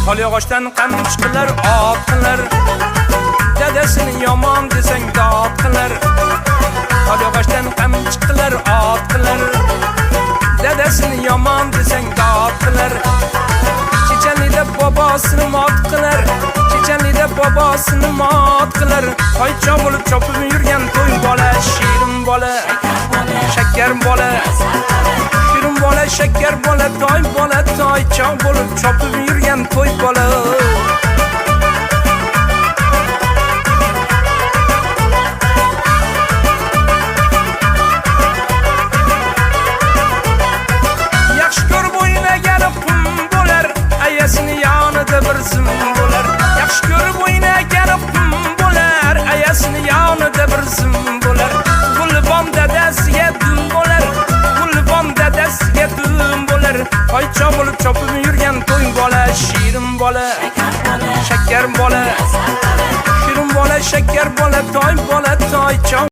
Qolyog'ochdan qamchi qilar ot qilar. Dadasini yomon desang dod qilar. Qolyog'ochdan qamchi qilar ot qilar. Dadasini yomon desang dod qilar. Chechanida bobosini mot qilar. Chechanida bobosini mot qilar. Toycha bo'lib chopib yurgan to'y bola, shirin bola, shakar bola. Shirin bola, shakar bola, toycha bo'lib chopib yurgan to'y bola. Yaxshi ko'rib o'ynagan qum bo'lar, ayasini yonida bir zum bo'lar. Yaxshi ko'rib o'ynagan qum bo'lar, ayasini yonida bir zum bo'lar. Gulbom dadasiga dum bo'lar, gulbom dadasiga dum bo'lar. Toycha bo'lib chopib yurgan to'y bola, shirin bola, shakar bola. Shirin bola, shakar bola, toycha